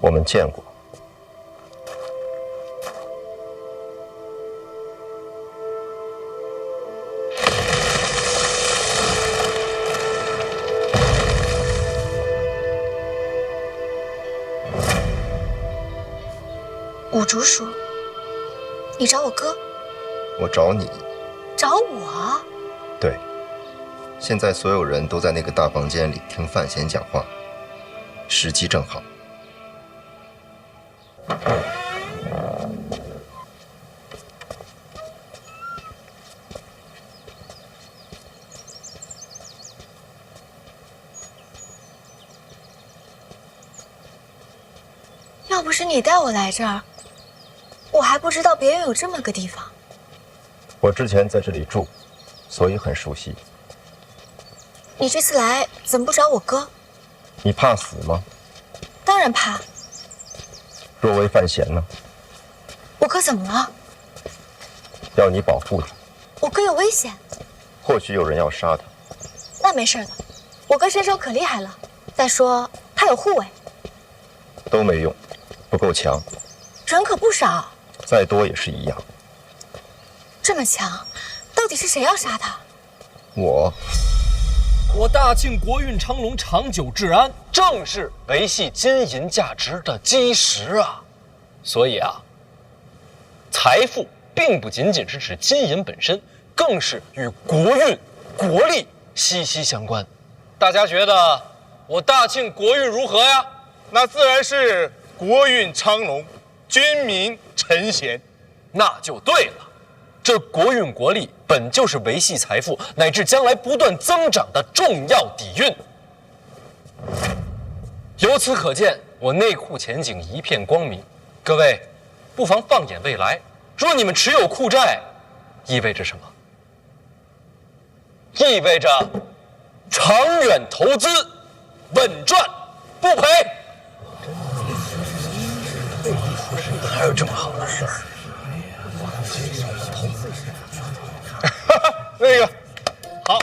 我们见过。五竹叔，你找我哥？我找你。找我？对。现在所有人都在那个大房间里听范闲讲话，时机正好。要不是你带我来这儿，我还不知道别院有这么个地方。我之前在这里住，所以很熟悉。你这次来怎么不找我哥？你怕死吗？当然怕。若为范闲呢？我哥怎么了？要你保护他。我哥有危险。或许有人要杀他。那没事的，我哥身手可厉害了。再说他有护卫。都没用，不够强。人可不少。再多也是一样。这么强，到底是谁要杀他？我大庆国运昌隆长久治安，正是维系金银价值的基石啊！所以啊，财富并不仅仅是指金银本身，更是与国运、国力息息相关。大家觉得我大庆国运如何呀？那自然是国运昌隆，军民臣贤。那就对了。这国运国力本就是维系财富乃至将来不断增长的重要底蕴。由此可见，我内库前景一片光明。各位，不妨放眼未来，若你们持有库债，意味着什么？意味着长远投资，稳赚不赔。还有这么好的事儿？那个，好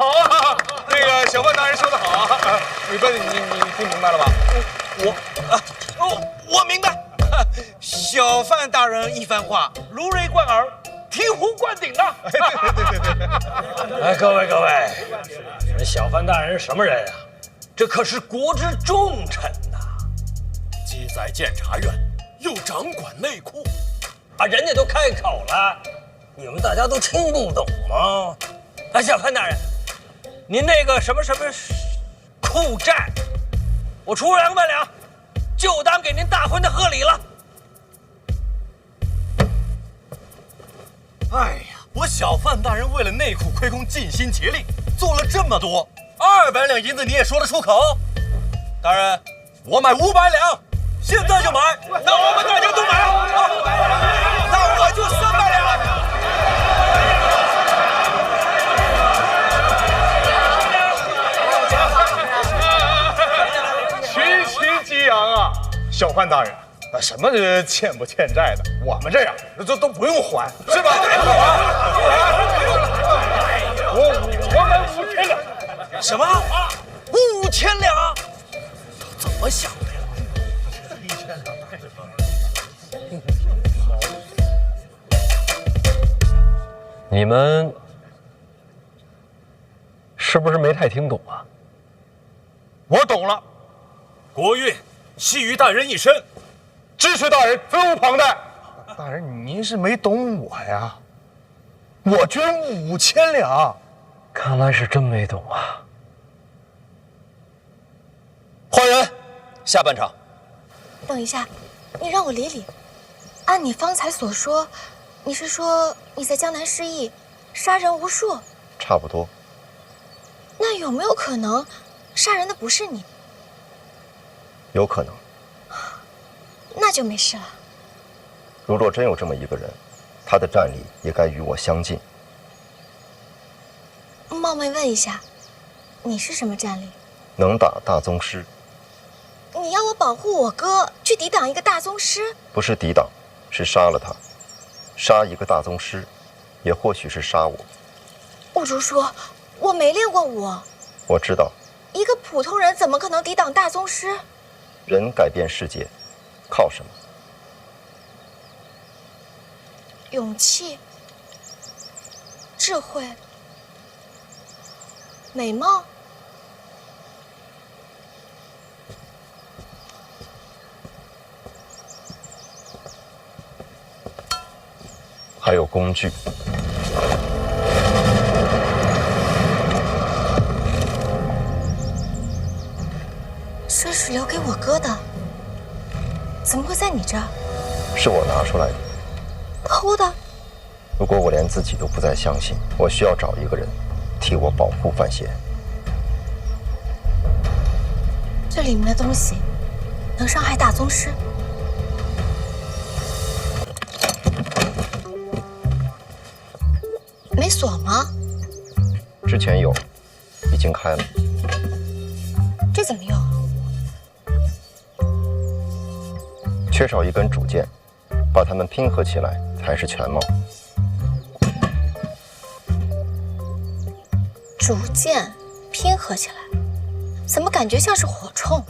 啊！那个小范大人说的好啊！你听明白了吧？我明白。小范大人一番话如雷贯耳，醍醐灌顶啊！对。哎，各位，这小范大人是什么人啊？这可是国之重臣呐！既在监察院，又掌管内库，啊，人家都开口了。你们大家都听不懂吗？哎，小范大人，您那个什么库债，我出200两，就当给您大婚的贺礼了。哎呀，我小范大人为了内库亏空，尽心竭力做了这么多，200两银子你也说得出口？大人，我买500两，现在就买。那我们大家都买啊！那我就300两。激昂啊，小范大人，那什么欠不欠债的，我们这样都不用还，是吧？我买5000两。什么？5000两？怎么想的呀？你们是不是没太听懂啊？我懂了。国运系于大人一身，支持大人责无旁贷。大人，您是没懂我呀，我捐5000两。看来是真没懂啊。换人，下半场。等一下，你让我理理。按你方才所说，你是说你在江南失意，杀人无数？差不多。那有没有可能，杀人的不是你？有可能。那就没事了。如若真有这么一个人，他的战力也该与我相近。冒昧问一下，你是什么战力？能打大宗师。你要我保护我哥，去抵挡一个大宗师？不是抵挡，是杀了他。杀一个大宗师，也或许是杀我。不如说，我没练过武。我知道。一个普通人怎么可能抵挡大宗师？人改变世界，靠什么？勇气、智慧、美貌。还有工具。这是留给我哥的，怎么会在你这儿？是我拿出来的。偷的？如果我连自己都不再相信，我需要找一个人替我保护范闲。这里面的东西能伤害大宗师？没锁吗？之前有，已经开了。这怎么用？缺少一根主件，把它们拼合起来才是全貌。主件拼合起来，怎么感觉像是火铳？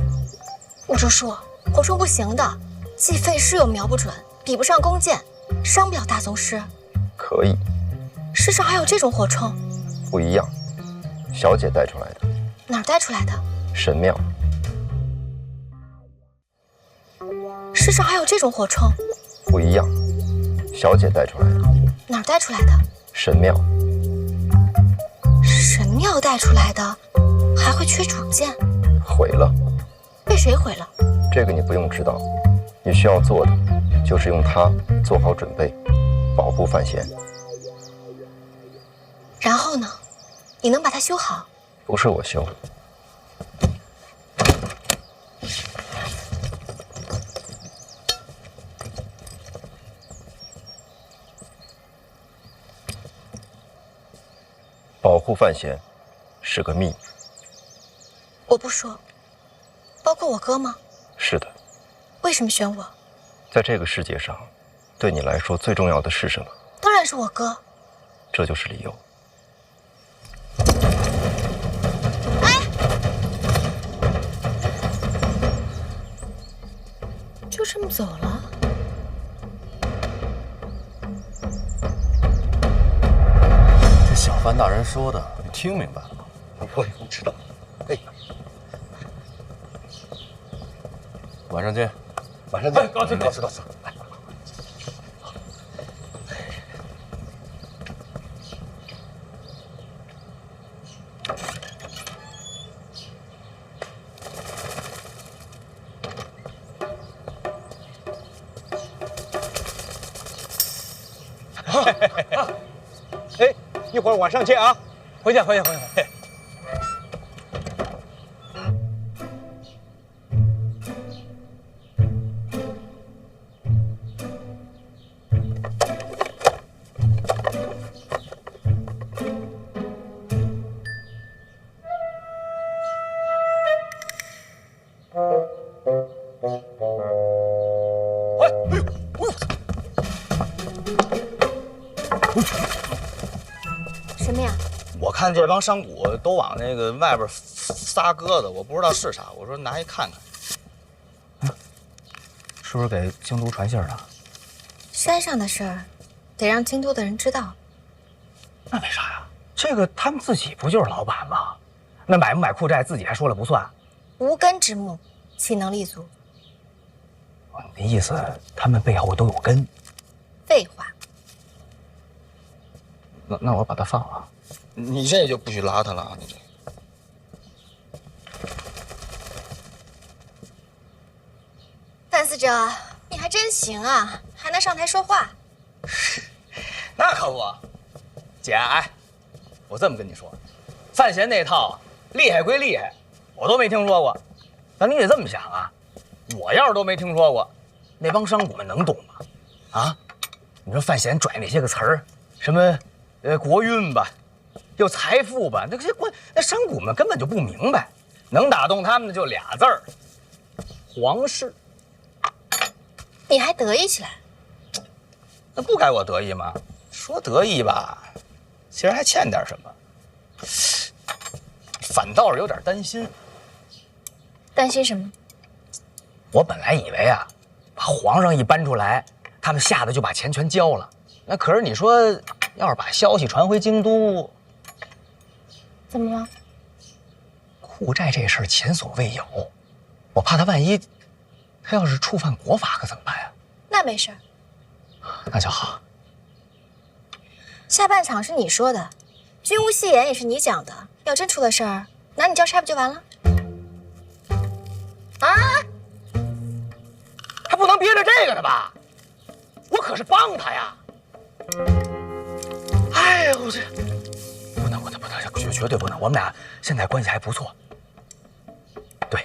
武周叔，火铳不行的，既费事又瞄不准，比不上弓箭，伤不了大宗师。可以。世上还有这种火铳？不一样，小姐带出来的。哪儿带出来的？神庙。世上还有这种火铳？不一样，小姐带出来的。哪儿带出来的？神庙。神庙带出来的，还会缺主件？毁了。被谁毁了？这个你不用知道，你需要做的就是用它做好准备，保护范闲。然后呢？你能把它修好？不是我修。保护范闲是个秘密。我不说，包括我哥吗？是的。为什么选我？在这个世界上，对你来说最重要的是什么？当然是我哥。这就是理由。就这么走了？这小范大人说的，你听明白了吗？我知道。哎，晚上见。晚上见。告辞。哎，一会儿晚上见啊！回去。什么呀？我看这帮商贾都往那个外边撒鸽子，我不知道是啥，我说拿一看看。是不是给京都传信了？山上的事儿，得让京都的人知道。那为啥呀？这个他们自己不就是老板吗？那买不买库寨自己还说了不算。无根之木，岂能立足？你的意思，他们背后都有根？废话。那我把他放了。你这就不许拉他了，你这。范司者，你还真行啊，还能上台说话。那可不，姐，哎，我这么跟你说，范闲那套厉害归厉害，我都没听说过。但你得这么想啊，我要是都没听说过，那帮商贾们能懂吗？啊，你说范闲拽那些个词儿，什么国运吧，又财富吧，那商贾们根本就不明白，能打动他们的就俩字儿：皇室。你还得意起来？那不该我得意吗？说得意吧，其实还欠点什么，反倒是有点担心。担心什么？我本来以为啊，皇上一搬出来，他们吓得就把钱全交了。那可是你说，要是把消息传回京都，怎么了？库债这事儿前所未有，我怕他万一他要是触犯国法，可怎么办呀？那没事儿，那就好。下半场是你说的，军务戏言也是你讲的。要真出了事儿，拿你交差不就完了？啊！还不能憋着这个呢吧？我可是帮他呀！哎呀，我这不能，绝对不能。我们俩现在关系还不错。对，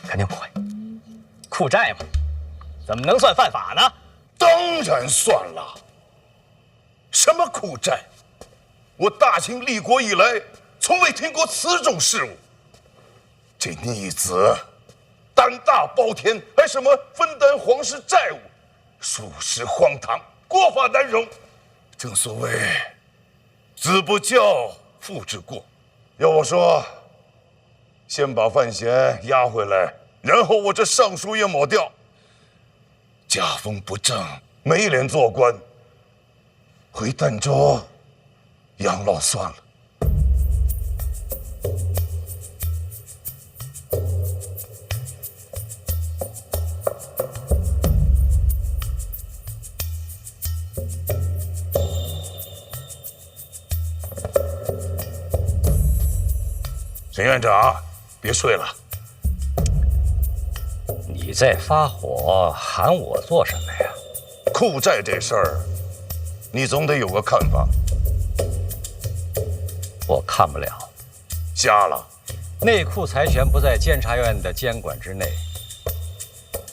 肯定不会。库债嘛，怎么能算犯法呢？当然算了。什么库债？我大清立国以来，从未听过此种事物。这逆子胆大包天，还什么分担皇室债务，属实荒唐，国法难容。正所谓子不教，父之过。要我说，先把范闲押回来，然后我这尚书也抹掉。家风不正，没脸做官，回儋州养老算了。沈院长，别睡了。你在发火，喊我做什么呀？库债这事儿，你总得有个看法。我看不了。瞎了。内库财权不在监察院的监管之内，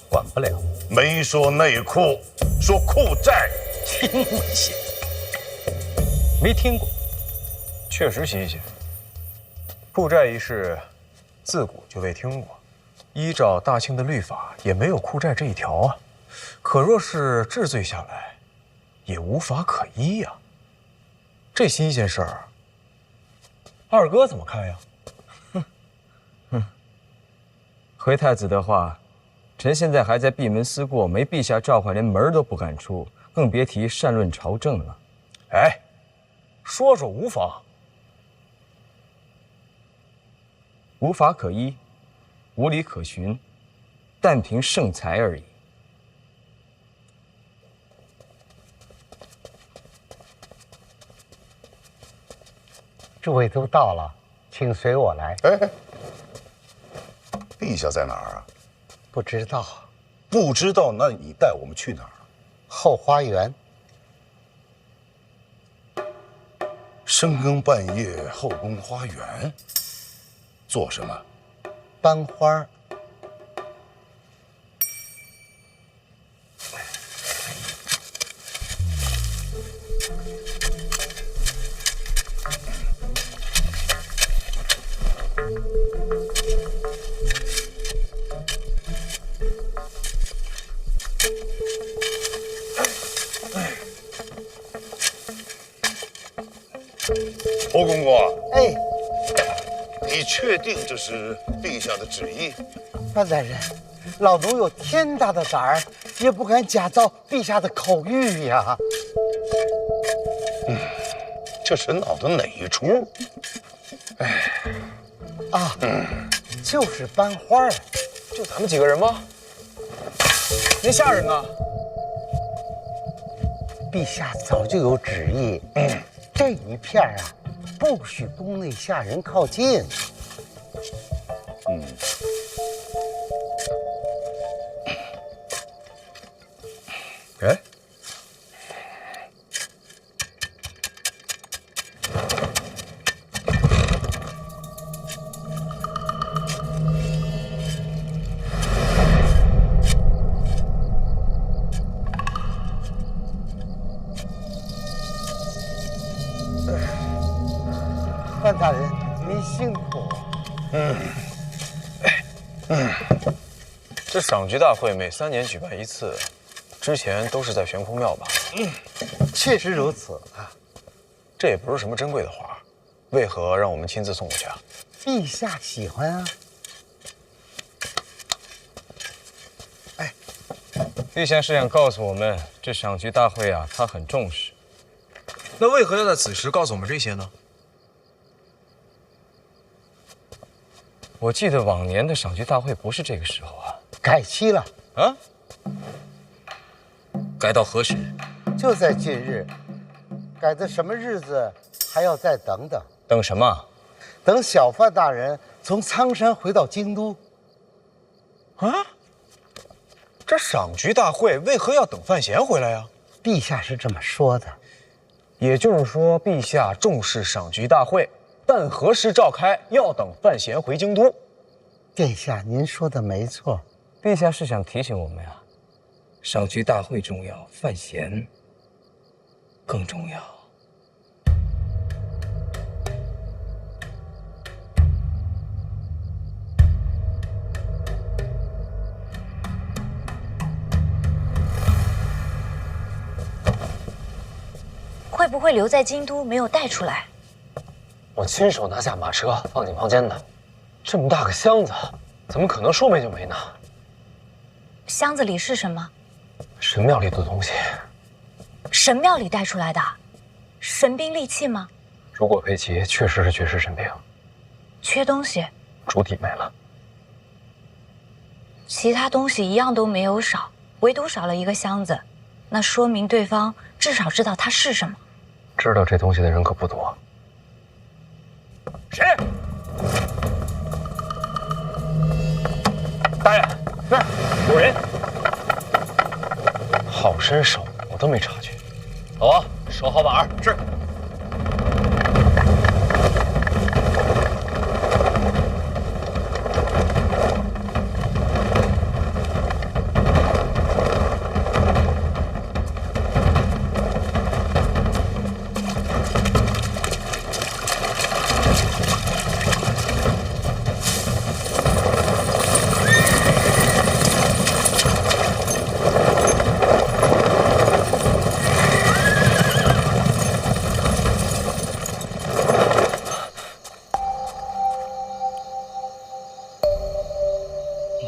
管不了。没说内库，说库债。听闻些，没听过。确实新鲜。库债一事，自古就未听过。依照大清的律法，也没有库债这一条啊。可若是治罪下来，也无法可依呀。这新鲜事儿，二哥怎么看呀？回太子的话，臣现在还在闭门思过，没陛下召唤，连门都不敢出，更别提善论朝政了。哎，说说无妨。无法可依，无理可循，但凭圣才而已。诸位都到了，请随我来。哎，陛下在哪儿啊？不知道。不知道，那你带我们去哪儿？后花园。深更半夜后宫花园，做什么？班花。侯公公，哎，你确定这是陛下的旨意？范大人，老奴有天大的胆儿，也不敢假造陛下的口谕呀。这是闹的哪一出？就是班花。就咱们几个人吗？您下人呢？陛下早就有旨意，这一片啊，不许宫内下人靠近。哎，范大人，您辛苦。这赏菊大会每3年举办一次，之前都是在悬空庙吧？确实如此啊。这也不是什么珍贵的花，为何让我们亲自送过去啊？陛下喜欢啊。哎，陛下是想告诉我们，这赏菊大会啊，他很重视。那为何要在此时告诉我们这些呢？我记得往年的赏菊大会不是这个时候啊。改期了啊？改到何时？就在近日。改的什么日子还要再等等。等什么？等小范大人从苍山回到京都。啊？这赏菊大会为何要等范闲回来呀？陛下是这么说的。也就是说，陛下重视赏菊大会，但何时召开，要等范闲回京都。殿下，您说的没错。陛下是想提醒我们啊，赏菊大会重要，范闲更重要。会不会留在京都没有带出来？我亲手拿下马车放进房间的，这么大个箱子，怎么可能说没就没呢？箱子里是什么？神庙里的东西。神庙里带出来的？神兵利器吗？如果佩奇确实是绝世神兵，缺东西，主体没了，其他东西一样都没有少，唯独少了一个箱子，那说明对方至少知道它是什么。知道这东西的人可不多。谁？大人，那儿有人。好身手，我都没察觉。老王，守好把儿。是。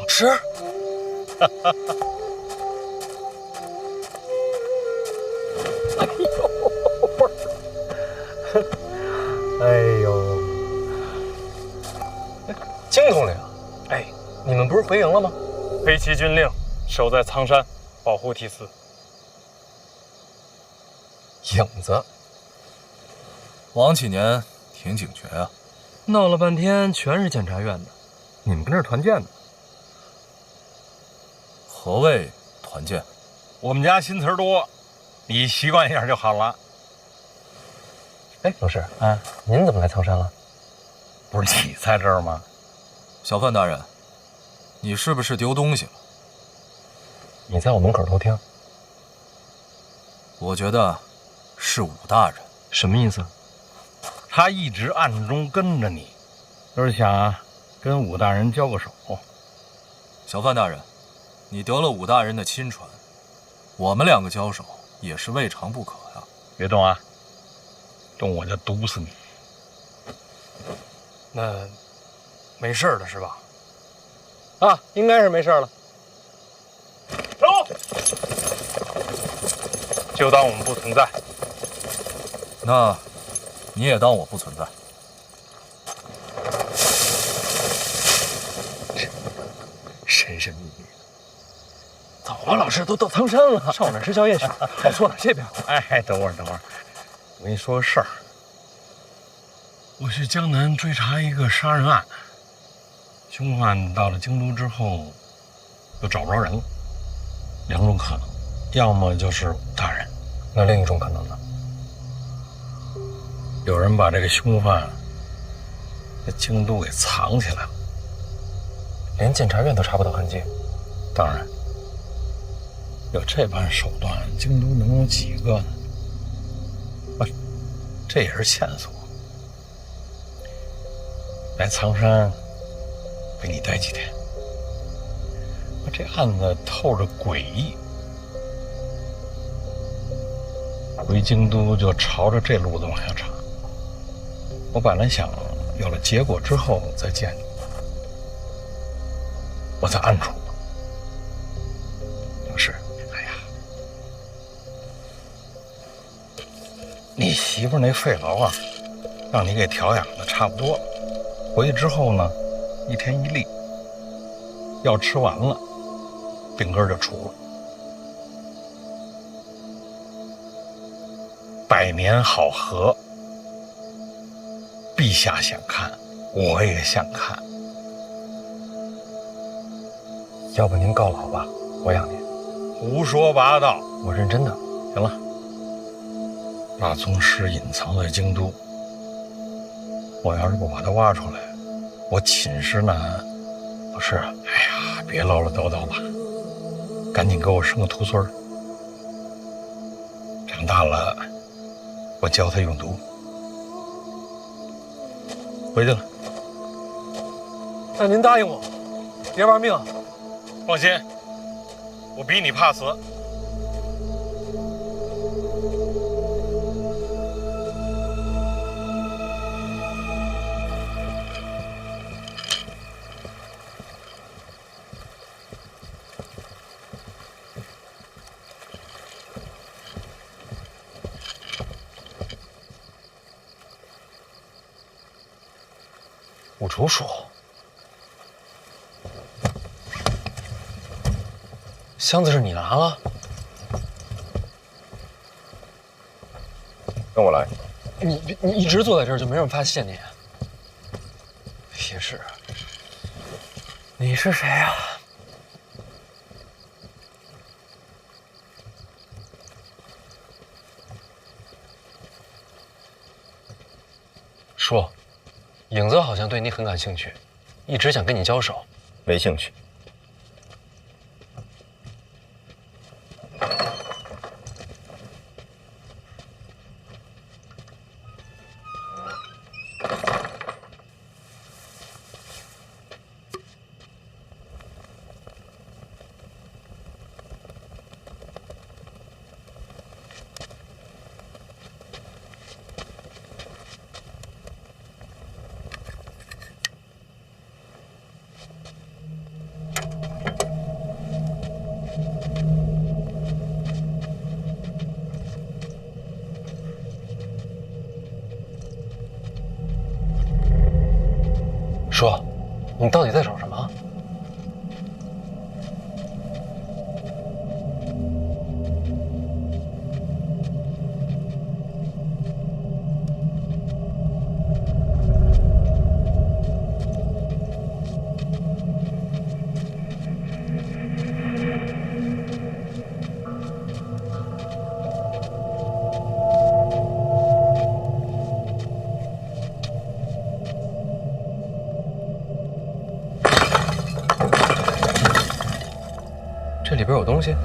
吃，哎呦，京统领，哎，你们不是回营了吗？黑旗军令守在苍山，保护祭司。影子，王启年挺警觉啊。闹了半天全是检察院的，你们跟这儿团建呢？何谓团建？我们家新词儿多，你习惯一下就好了。哎，老师啊，您怎么来苍山了？不是你在这儿吗？小范大人，你是不是丢东西了？你在我门口偷听。我觉得是武大人。什么意思？他一直暗中跟着你，就是想跟武大人交个手。小范大人，你得了武大人的亲传，我们两个交手也是未尝不可呀。别动啊，动我就毒死你。那没事了是吧？啊，应该是没事了。走，就当我们不存在。那你也当我不存在。神神秘秘的。走吧，老师，都到苍山了，上我那儿吃宵夜去。好，错了，这边。哎，等会儿，我跟你说个事儿。我去江南追查一个杀人案，凶犯到了京都之后，又找不着人了。两种可能，要么就是武大人，那另一种可能呢？有人把这个凶犯在京都给藏起来了，连检察院都查不到痕迹。当然，有这般手段，京都能有几个呢？不，这也是线索。来苍山陪你待几天，这案子透着诡异，回京都就朝着这路子往下查。我本来想有了结果之后再见你，我在暗处。可是你媳妇那肺痨啊，让你给调养的差不多了。回去之后呢，一天一粒，药吃完了，病根就除了。百年好合，陛下想看，我也想看。要不您告老吧，我养您。胡说八道！我认真的。行了，把宗师隐藏在京都，我要是不把他挖出来，我寝食难安。老师，哎呀，别唠唠叨叨吧，赶紧给我生个徒孙儿。长大了，我教他用毒。回去了。那您答应我，别玩命。放心，我比你怕死。五竹说：“箱子是你拿了？跟我来。你一直坐在这儿就没人发现你？也是。你是谁呀？说。”影子好像对你很感兴趣，一直想跟你交手。没兴趣。说，你到底在找什么？这里边有东西。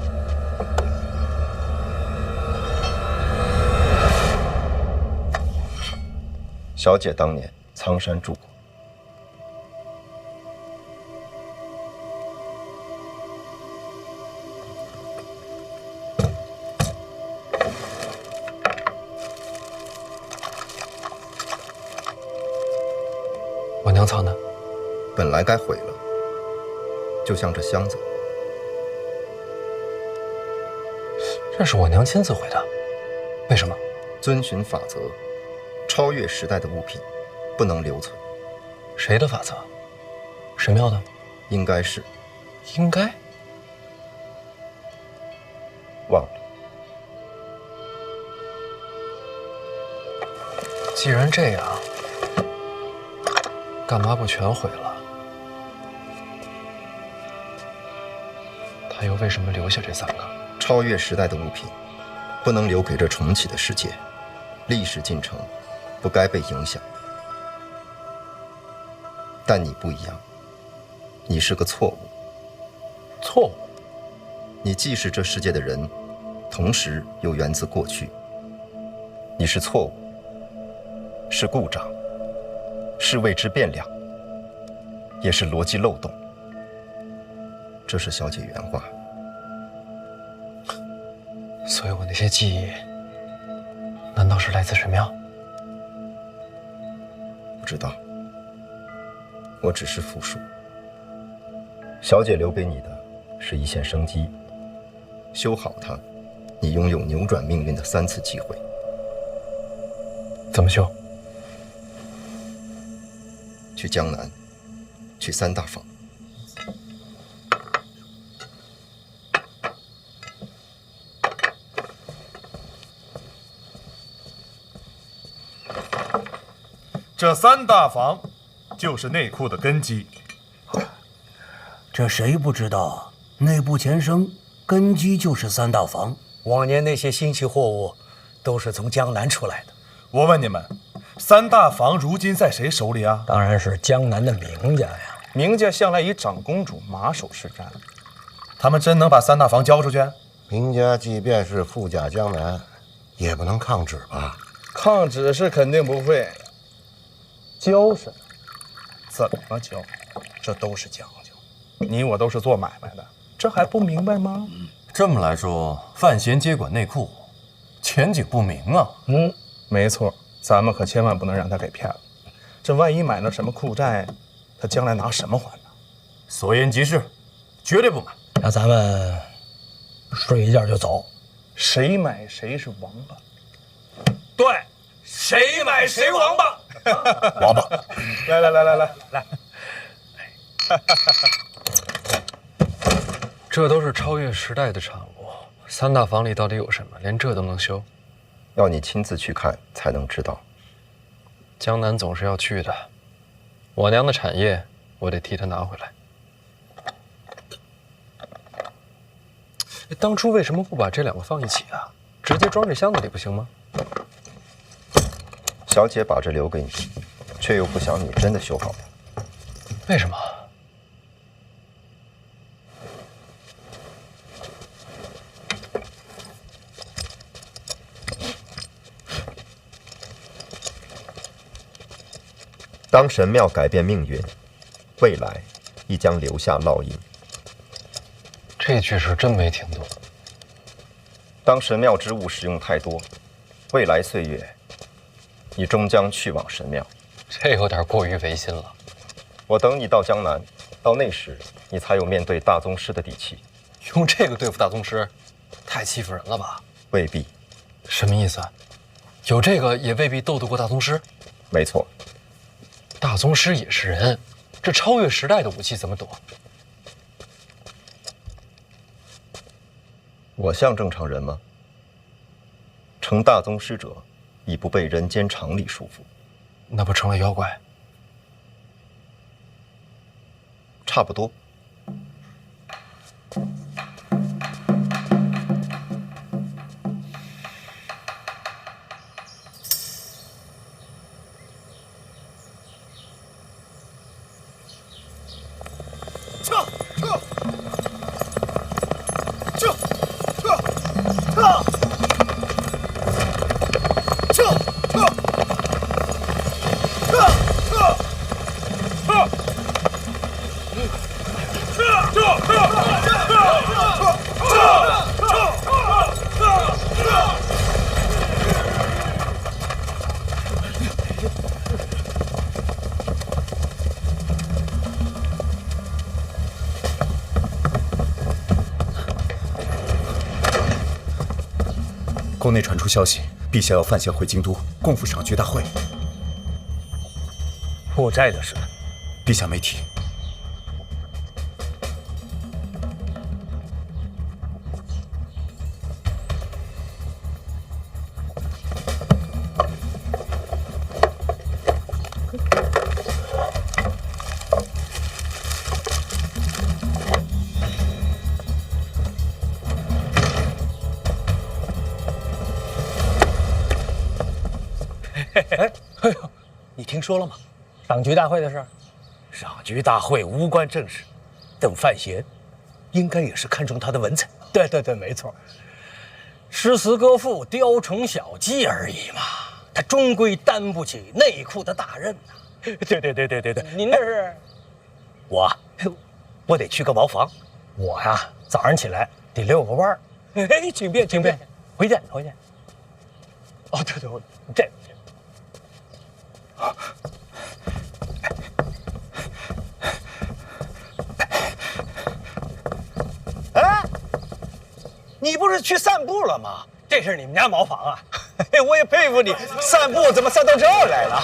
小姐当年苍山住过。我娘藏的，本来该毁了，就像这箱子。这是我娘亲自毁的，为什么？遵循法则，超越时代的物品不能留存。谁的法则？神庙的？应该是。应该？忘了。既然这样，干嘛不全毁了？他又为什么留下这3个？超越时代的物品，不能留给这重启的世界。历史进程不该被影响。但你不一样，你是个错误。错误？你既是这世界的人，同时又源自过去。你是错误，是故障，是未知变量，也是逻辑漏洞。这是小姐原话。所以我那些记忆，难道是来自神庙？不知道，我只是复述。小姐留给你的是一线生机，修好它，你拥有扭转命运的3次机会。怎么修？去江南，去三大坊。这三大坊就是内库的根基。这谁不知道？内部前生根基就是三大坊。往年那些新奇货物，都是从江南出来的。我问你们，三大坊如今在谁手里啊？当然是江南的名家呀。名家向来以长公主马首是瞻，他们真能把三大坊交出去？名家即便是富甲江南，也不能抗旨吧？抗旨是肯定不会。教什么？怎么教？这都是讲究。你我都是做买卖的，这还不明白吗？这么来说，范闲接管内库，前景不明啊。没错，咱们可千万不能让他给骗了。这万一买了什么库债，他将来拿什么还呢？所言极是，绝对不买。那咱们睡一觉就走。谁买谁是王八。对，谁买谁王八。王八，来，这都是超越时代的产物。三大坊里到底有什么？连这都能修？要你亲自去看才能知道。江南总是要去的，我娘的产业，我得替她拿回来。当初为什么不把这两个放一起啊？直接装这箱子里不行吗？小姐把这留给你，却又不想你真的修好它。为什么？当神庙改变命运，未来亦将留下烙印。这句是真没听懂。当神庙之物使用太多，未来岁月，你终将去往神庙。这有点过于违心了。我等你到江南，到那时，你才有面对大宗师的底气。用这个对付大宗师，太欺负人了吧？未必。什么意思？有这个也未必斗得过大宗师？没错。大宗师也是人，这超越时代的武器怎么躲？我像正常人吗？成大宗师者，已不被人间常理束缚。那不成了妖怪？差不多。宫内传出消息，陛下要范闲回京都共赴赏菊大会。负债的事，陛下没提。哎呦，你听说了吗？赏菊大会的事。赏菊大会无关政事，邓范闲应该也是看中他的文采。对，没错。诗词歌赋、雕虫小技而已嘛，他终归担不起内库的大任呐。对，您这是？我得去个茅房。我呀，早上起来得遛个弯儿。哎，请便，回见。哦，对，这。哎，你不是去散步了吗？这是你们家茅房啊？嘿，我也佩服你，散步怎么散到这儿来了？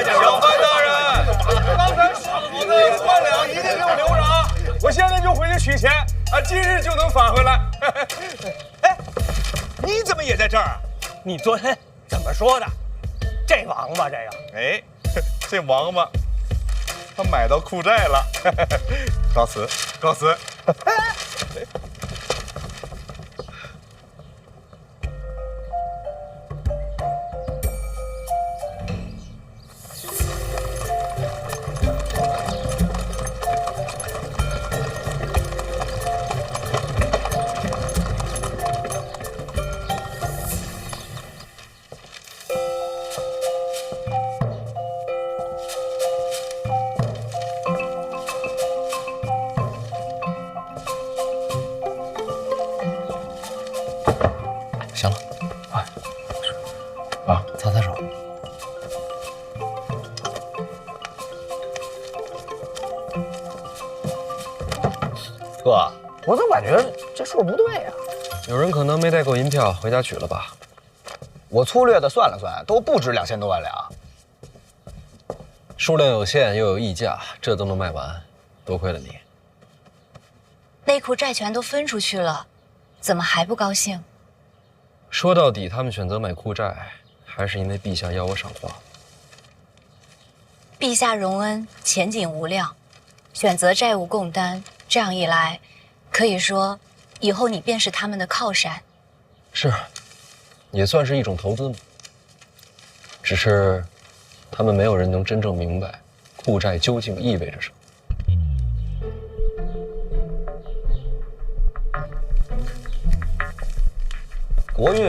小范大人，刚才说的我的5万两一定给我留着啊！我现在就回去取钱啊，今日就能返回来。哎，你怎么也在这儿啊？你昨天怎么说的？这王八这个？哎，这王八他买到库债了，告辞，告辞。行了，擦擦手。哥，我怎么感觉这数不对呀？有人可能没带够银票，回家取了吧？我粗略的算了算，都不止2000多万两。数量有限，又有溢价，这都能卖完，多亏了你。内库债权都分出去了，怎么还不高兴？说到底，他们选择买库债，还是因为陛下要我赏花。陛下荣恩，前景无量，选择债务共担，这样一来，可以说以后你便是他们的靠山。是，也算是一种投资嘛。只是，他们没有人能真正明白库债究竟意味着什么。国运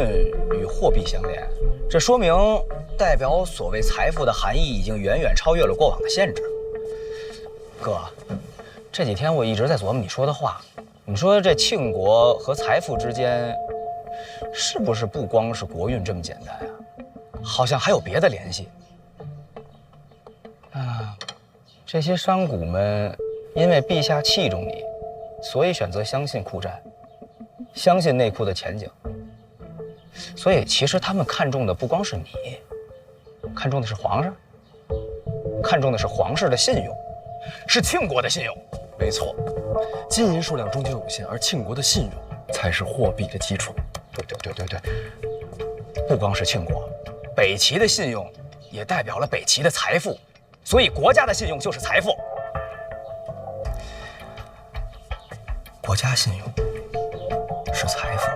与货币相连，这说明代表所谓财富的含义已经远远超越了过往的限制。哥，这几天我一直在琢磨你说的话，你说这庆国和财富之间，是不是不光是国运这么简单啊？好像还有别的联系。啊，这些商贾们因为陛下器重你，所以选择相信库债，相信内库的前景。所以，其实他们看重的不光是你，看重的是皇上，看重的是皇室的信用，是庆国的信用。没错，金银数量终究有限，而庆国的信用才是货币的基础。对，不光是庆国，北齐的信用也代表了北齐的财富，所以国家的信用就是财富。国家信用是财富。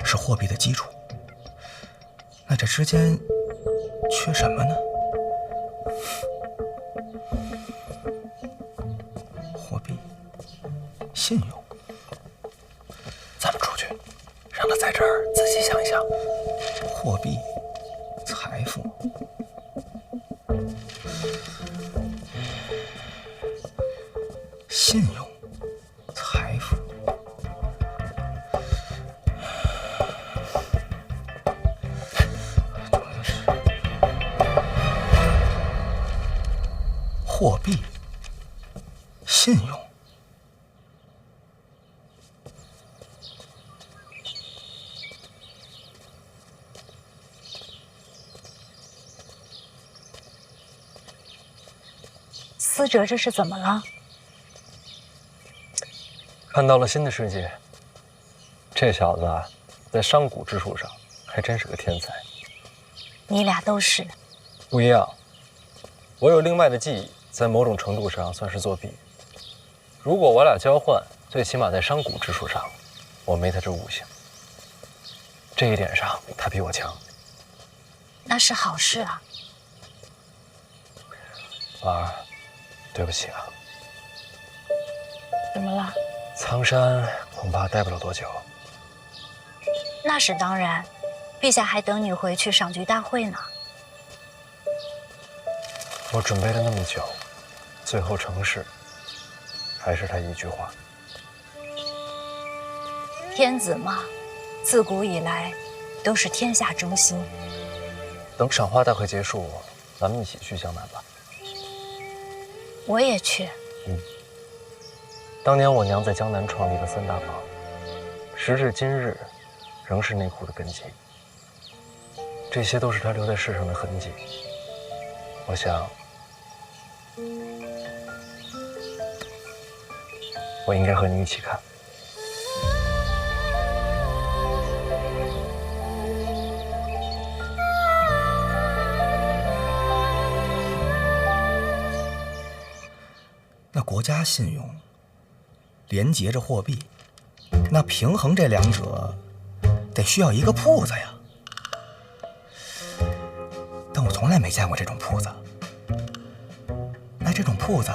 是货币的基础，那这之间缺什么呢？货币、信用。咱们出去，让他在这儿仔细想一想。货币、财富、信用、财富。货币、信用，思哲这是怎么了？看到了新的世界。这小子啊，在商贾之术上还真是个天才。你俩都是。不一样，我有另外的技艺。在某种程度上算是作弊。如果我俩交换，最起码在商贾之术上，我没他这悟性。这一点上，他比我强。那是好事啊。婉儿，对不起啊。怎么了？苍山恐怕待不了多久。那是当然，陛下还等你回去赏菊大会呢。我准备了那么久，最后成事，还是他一句话。天子嘛，自古以来都是天下中心。等赏花大会结束，咱们一起去江南吧。我也去。当年我娘在江南创立了3大坊，时至今日，仍是内库的根基。这些都是她留在世上的痕迹。我想，我应该和你一起看。那国家信用连结着货币，那平衡这两者得需要一个铺子呀。但我从来没见过这种铺子。那这种铺子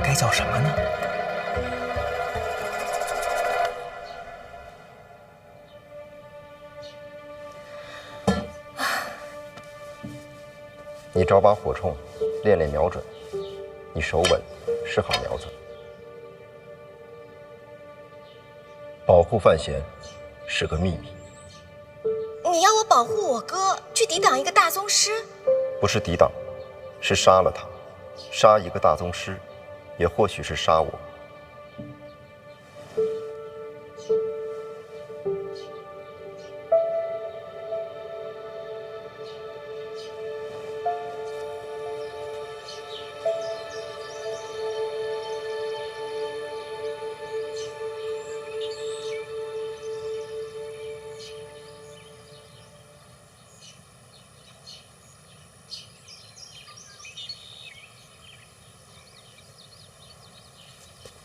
该叫什么呢？你找把火铳，练练瞄准，你手稳，是好苗子。保护范闲是个秘密。你要我保护我哥，去抵挡一个大宗师？不是抵挡，是杀了他。杀一个大宗师，也或许是杀我。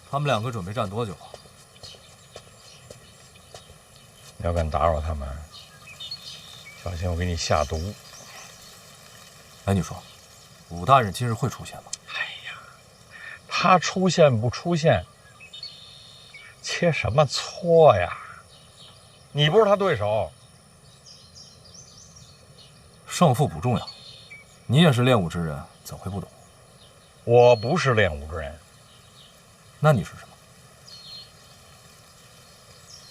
他们两个准备站多久？你要敢打扰他们，小心我给你下毒。哎，你说，武大人今日会出现吗？哎呀，他出现不出现，切什么磋呀？你不是他对手。胜负不重要，你也是练武之人，怎会不懂？我不是练武之人。那你是什么？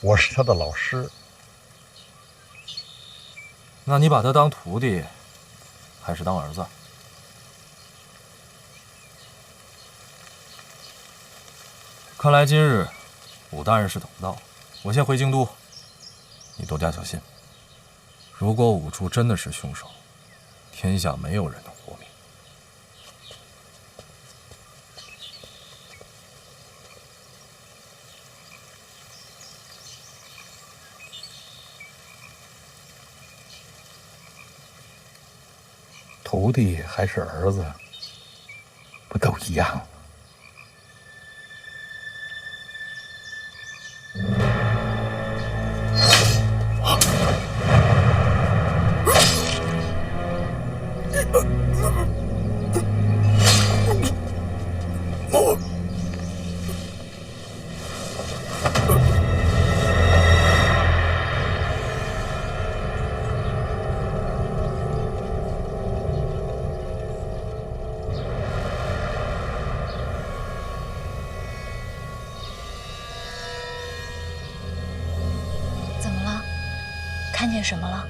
我是他的老师。那你把他当徒弟，还是当儿子？看来今日武大人是等不到，我先回京都，你多加小心。如果武处真的是凶手，天下没有人能活命。徒弟还是儿子，不都一样吗？看见什么了？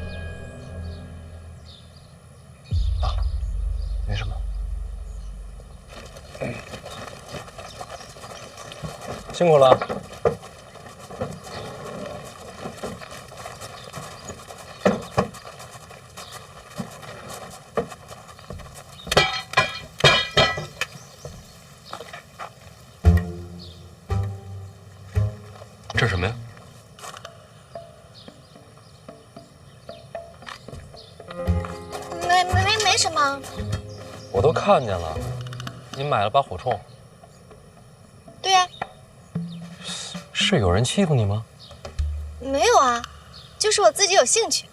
没什么。辛苦了。这是什么呀？没什么。我都看见了，你买了把火铳。对呀。是有人欺负你吗？没有啊，就是我自己有兴趣。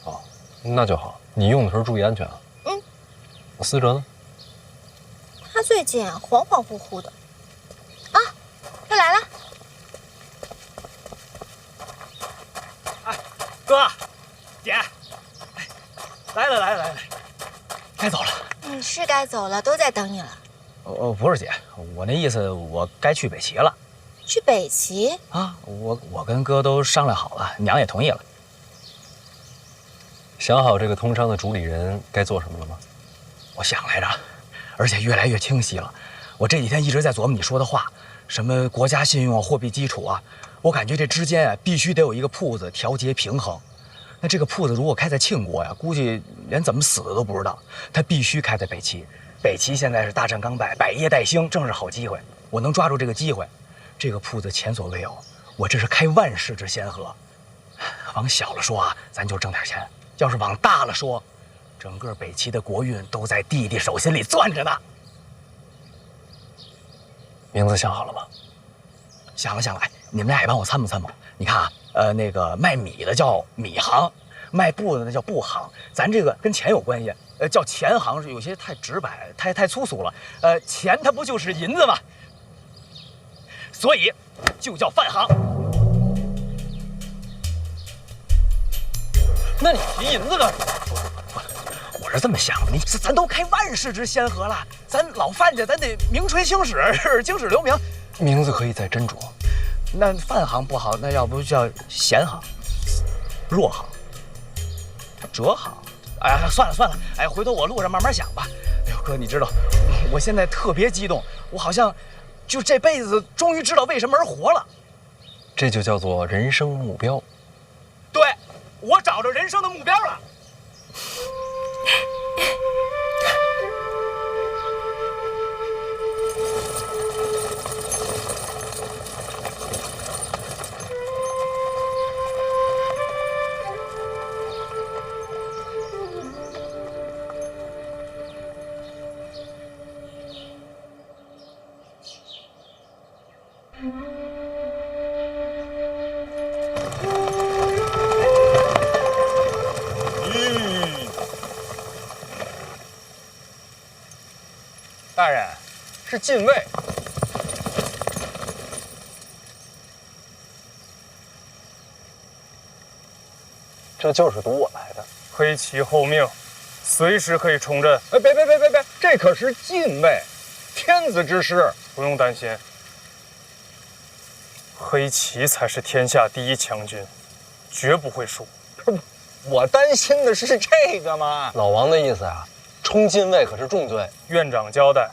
哦，那就好。你用的时候注意安全啊。嗯。思哲呢？他最近恍恍惚惚的。啊，又来了。哎，哥，姐，来了，该走了。嗯，是该走了，都在等你了。不是姐，我那意思，我该去北齐了。去北齐？啊，我跟哥都商量好了，娘也同意了。想好这个通商的主理人该做什么了吗？我想来着，而且越来越清晰了。我这几天一直在琢磨你说的话，什么国家信用啊、货币基础啊，我感觉这之间啊必须得有一个铺子调节平衡。那这个铺子如果开在庆国呀，估计连怎么死的都不知道。它必须开在北齐，北齐现在是大战刚败，百业待兴，正是好机会。我能抓住这个机会，这个铺子前所未有，我这是开万世之先河。往小了说啊，咱就挣点钱；要是往大了说，整个北齐的国运都在弟弟手心里攥着呢。名字想好了吗？想了想了，哎，你们俩也帮我参谋参谋。你看啊，那个卖米的叫米行，卖布的那叫布行。咱这个跟钱有关系，叫钱行是有些太直白，太粗俗了。钱它不就是银子吗？所以就叫饭行。那你提银子干什么？我是这么想的，咱都开万世之先河了，咱老范家咱得名垂青史，青史留名。名字可以再斟酌。那饭行不好，那要不叫闲行、弱行、折行？哎呀，算了算了，哎，回头我路上慢慢想吧。哎呦哥，你知道，我现在特别激动，我好像就这辈子终于知道为什么而活了。这就叫做人生目标。对，我找着人生的目标了。大人，是禁卫。这就是赌我来的。黑旗候命，随时可以冲阵。哎，别，这可是禁卫，天子之师。不用担心，黑旗才是天下第一强军，绝不会输。不是，我担心的是这个嘛。老王的意思啊，冲禁卫可是重罪。院长交代，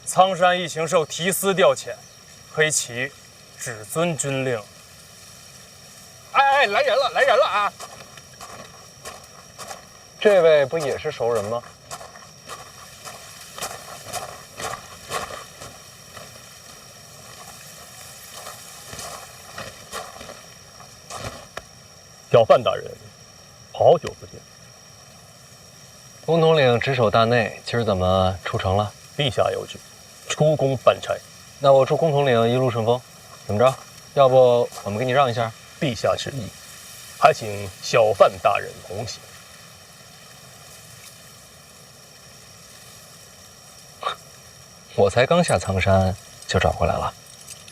苍山一行受提司调遣，黑旗只遵军令。哎，来人了啊！这位不也是熟人吗？小范大人，好久不见。公统领值守大内，今儿怎么出城了？陛下有旨，出宫办差。那我祝公统领一路顺风。怎么着？要不我们给你让一下？陛下旨意，还请小范大人同行。我才刚下苍山就找回来了，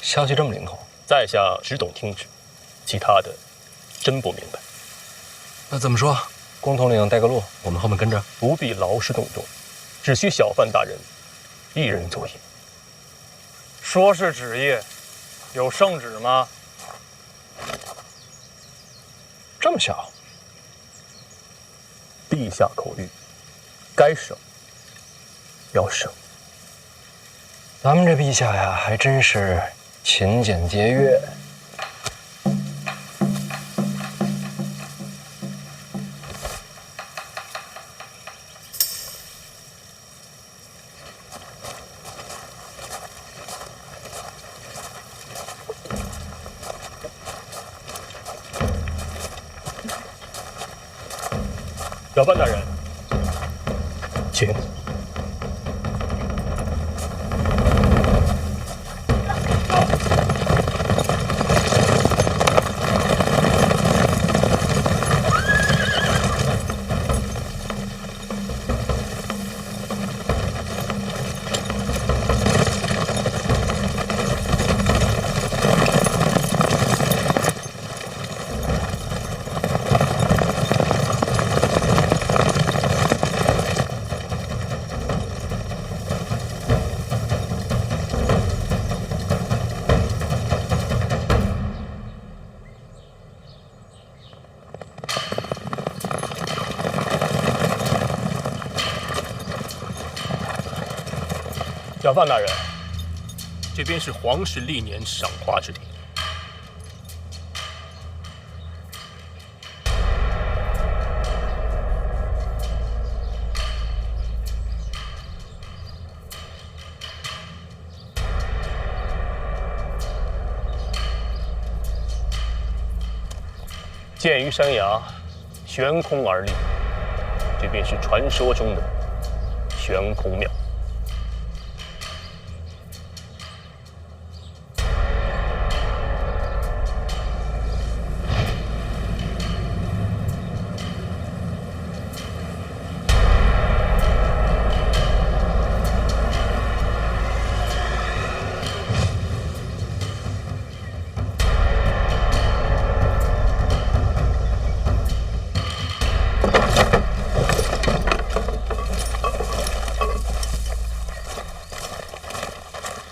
消息这么灵通。在下只懂听旨，其他的真不明白。那怎么说？公统领带个路，我们后面跟着。不必劳师动众，只需小范大人一人作业。说是旨意，有圣旨吗？这么小？陛下口谕，该省要省。咱们这陛下呀，还真是勤俭节约。小范大人，请。小范大人，这边是皇室历年赏花之地。建于山崖，悬空而立，这便是传说中的悬空庙。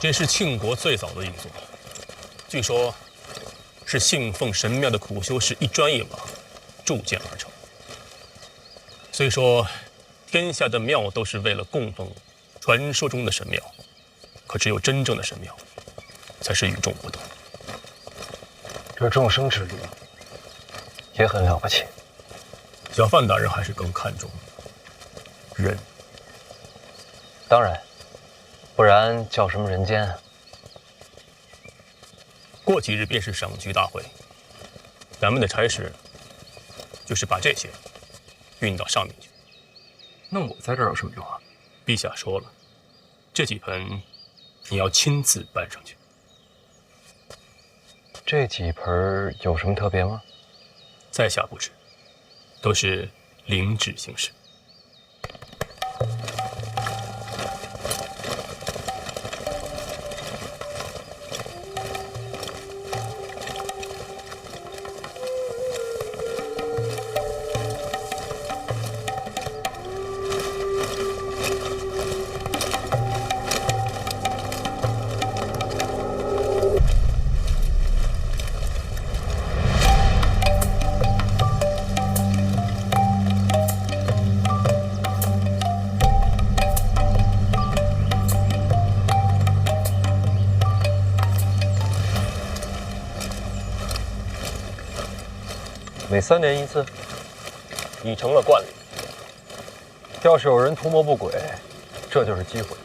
这是庆国最早的一座，据说，是信奉神庙的苦修士一砖一瓦铸建而成。虽说天下的庙都是为了供奉传说中的神庙，可只有真正的神庙，才是与众不同。这众生之力也很了不起。小范大人还是更看重人。当然。不然叫什么人间啊？过几日便是赏菊大会，咱们的差事就是把这些运到上面去。那我在这儿有什么用啊？陛下说了，这几盆你要亲自搬上去。这几盆有什么特别吗？在下不知，都是灵智行事。每3年一次，已成了惯例。要是有人图谋不轨，这就是机会。